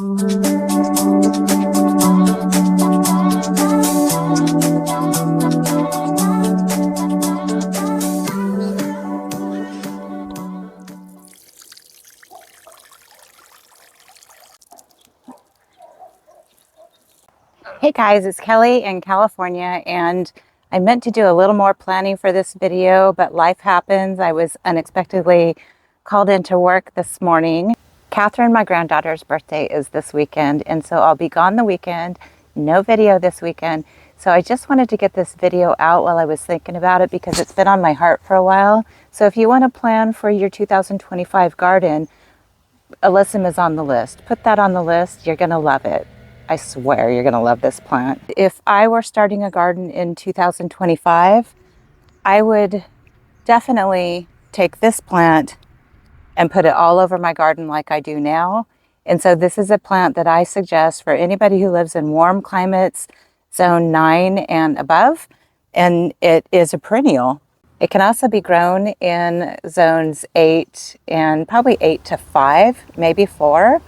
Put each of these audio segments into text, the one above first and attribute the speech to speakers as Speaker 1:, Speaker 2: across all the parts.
Speaker 1: Hey guys, it's Kelly in California, and I meant to do a little more planning for this video, but life happens. I was unexpectedly called into work this morning. Catherine, my granddaughter's birthday, is this weekend, and so I'll be gone the weekend. No video this weekend. So I just wanted to get this video out while I was thinking about it because it's been on my heart for a while. So if you want to plan for your 2025 garden, Alyssum is on the list. Put that on the list. You're going to love it. I swear you're going to love this plant. If I were starting a garden in 2025, I would definitely take this plant and put it all over my garden like I do now. And so this is a plant that I suggest for anybody who lives in warm climates, zone 9 and above, and it is a perennial. It can also be grown in zones 8 and probably 8 to 5, maybe 4.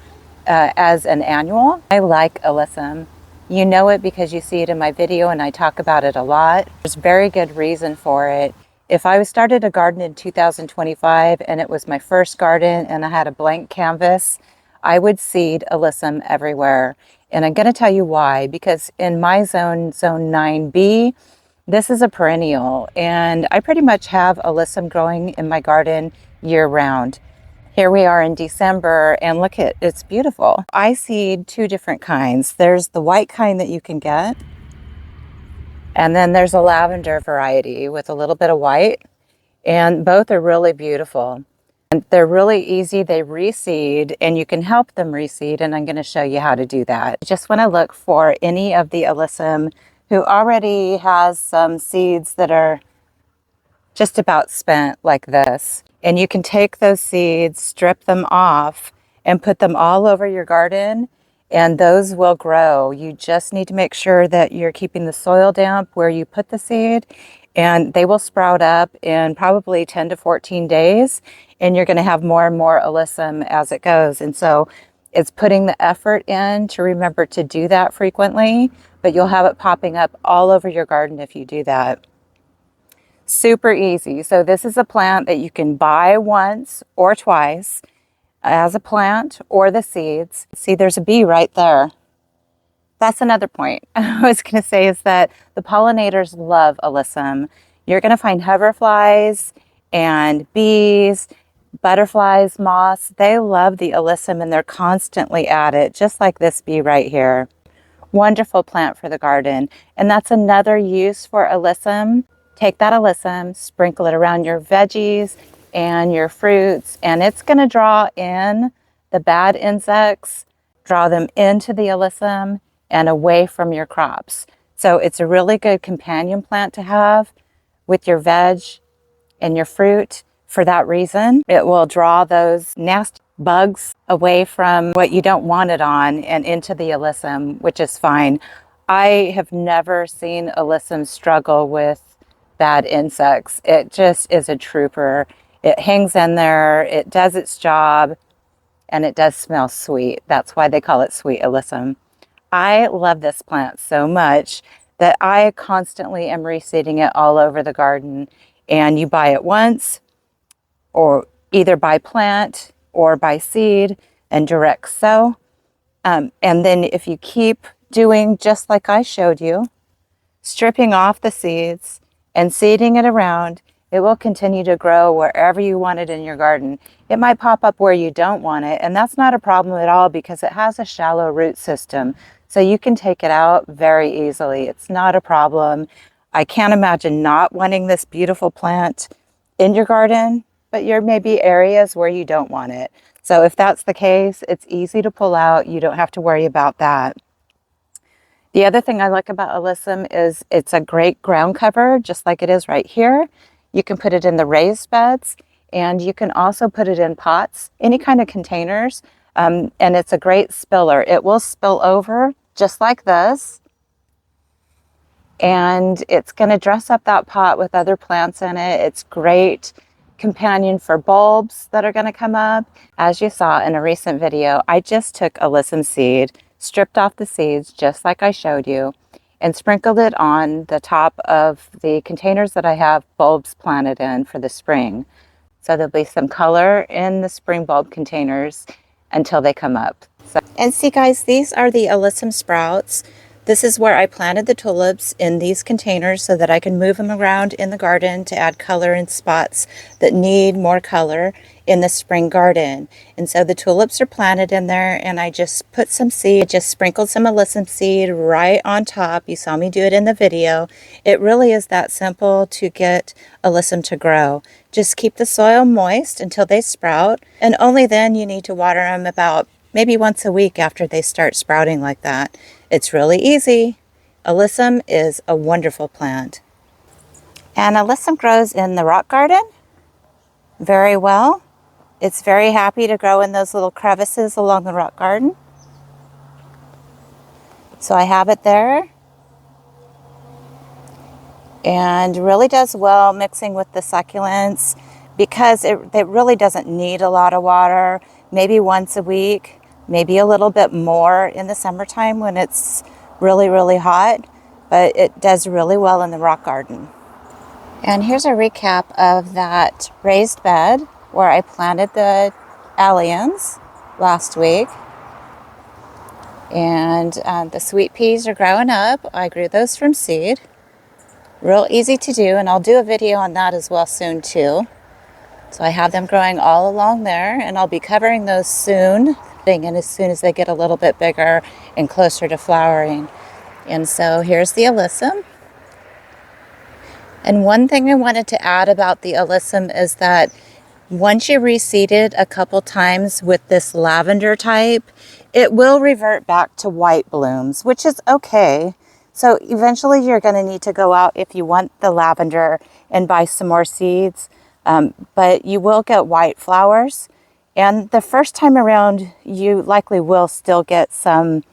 Speaker 1: As an annual. I like Alyssum. You know it because you see it in my video and I talk about it a lot. There's very good reason for it. If I started a garden in 2025 and it was my first garden and I had a blank canvas, I would seed Alyssum everywhere. And I'm going to tell you why, because in my zone 9B, this is a perennial and I pretty much have Alyssum growing in my garden year round. Here we are in December and look at, it's beautiful. I seed 2 different kinds. There's the white kind that you can get, and then there's a lavender variety with a little bit of white, and both are really beautiful. And they're really easy. They reseed and you can help them reseed, and I'm going to show you how to do that. I just want to look for any of the Alyssum who already has some seeds that are just about spent like this. And you can take those seeds, strip them off, and put them all over your garden, and those will grow. You just need to make sure that you're keeping the soil damp where you put the seed, and they will sprout up in probably 10 to 14 days, and you're going to have more and more Alyssum as it goes. And so it's putting the effort in to remember to do that frequently, but you'll have it popping up all over your garden if you do that. Super easy. So this is a plant that you can buy once or twice as a plant or the seeds. See, there's a bee right there. That's another point I was going to say, is that the pollinators love Alyssum. You're going to find hoverflies and bees, butterflies, moths. They love the Alyssum and they're constantly at it, just like this bee right here. Wonderful plant for the garden. And that's another use for Alyssum. Take that Alyssum, sprinkle it around your veggies and your fruits, and it's going to draw in the bad insects, draw them into the Alyssum and away from your crops. So it's a really good companion plant to have with your veg and your fruit. For that reason, it will draw those nasty bugs away from what you don't want it on and into the Alyssum, which is fine. I have never seen Alyssum struggle with bad insects. It just is a trooper. It hangs in there, it does its job, and it does smell sweet. That's why they call it sweet Alyssum. I love this plant so much that I constantly am reseeding it all over the garden. And you buy it once, or either by plant or by seed and direct sow. And then if you keep doing just like I showed you, stripping off the seeds and seeding it around, it will continue to grow wherever you want it in your garden. It might pop up where you don't want it, and that's not a problem at all because it has a shallow root system. So you can take it out very easily. It's not a problem. I can't imagine not wanting this beautiful plant in your garden, but there may be areas where you don't want it. So if that's the case, it's easy to pull out. You don't have to worry about that. The other thing I like about Alyssum is it's a great ground cover, just like it is right here. You can put it in the raised beds, and you can also put it in pots, any kind of containers, and it's a great spiller. It will spill over just like this, and it's going to dress up that pot with other plants in it. It's great companion for bulbs that are going to come up. As you saw in a recent video, I just took Alyssum seed, stripped off the seeds just like I showed you, and sprinkled it on the top of the containers that I have bulbs planted in for the spring. So there'll be some color in the spring bulb containers until they come up. And see guys, these are the Alyssum sprouts. This is where I planted the tulips in these containers so that I can move them around in the garden to add color in spots that need more color in the spring garden. And so the tulips are planted in there, and I just put some seed, just sprinkled some Alyssum seed right on top. You saw me do it in the video. It really is that simple to get Alyssum to grow. Just keep the soil moist until they sprout, and only then you need to water them about maybe once a week after they start sprouting like that. It's really easy. Alyssum is a wonderful plant. And Alyssum grows in the rock garden very well. It's very happy to grow in those little crevices along the rock garden. So I have it there. And really does well mixing with the succulents because it really doesn't need a lot of water, maybe once a week. Maybe a little bit more in the summertime when it's really, really hot, but it does really well in the rock garden. And here's a recap of that raised bed where I planted the alliums last week. And the sweet peas are growing up. I grew those from seed. Real easy to do, and I'll do a video on that as well soon too. So I have them growing all along there, and I'll be covering those soon. And as soon as they get a little bit bigger and closer to flowering. And so here's the Alyssum. And one thing I wanted to add about the Alyssum is that once you reseed it a couple times with this lavender type, it will revert back to white blooms, which is okay. So eventually you're going to need to go out if you want the lavender and buy some more seeds, but you will get white flowers. And the first time around, you likely will still get some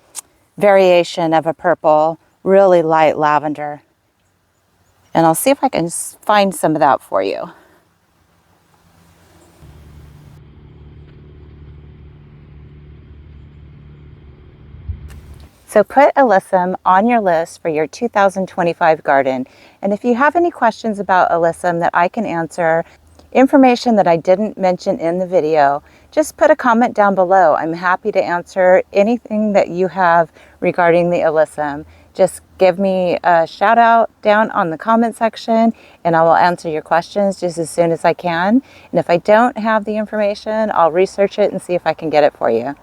Speaker 1: variation of a purple, really light lavender. And I'll see if I can find some of that for you. So put Alyssum on your list for your 2025 garden. And if you have any questions about Alyssum that I can answer, information that I didn't mention in the video, just put a comment down below. I'm happy to answer anything that you have regarding the Alyssum. Just give me a shout out down on the comment section and I will answer your questions just as soon as I can. And if I don't have the information, I'll research it and see if I can get it for you.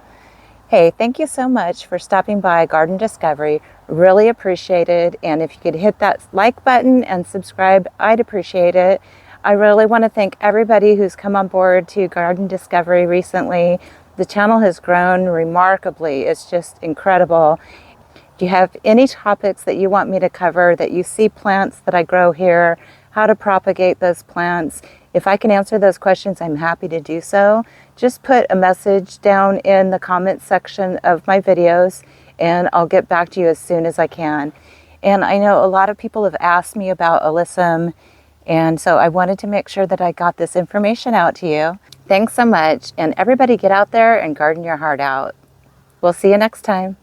Speaker 1: Hey, thank you so much for stopping by Garden Discovery. Really appreciate it. And if you could hit that like button and subscribe, I'd appreciate it. I really want to thank everybody who's come on board to Garden Discovery recently. The channel has grown remarkably. It's just incredible. If you have any topics that you want me to cover, that you see plants that I grow here, how to propagate those plants, if I can answer those questions, I'm happy to do so. Just put a message down in the comment section of my videos and I'll get back to you as soon as I can. And I know a lot of people have asked me about Alyssum, and so I wanted to make sure that I got this information out to you. Thanks so much, and everybody get out there and garden your heart out. We'll see you next time.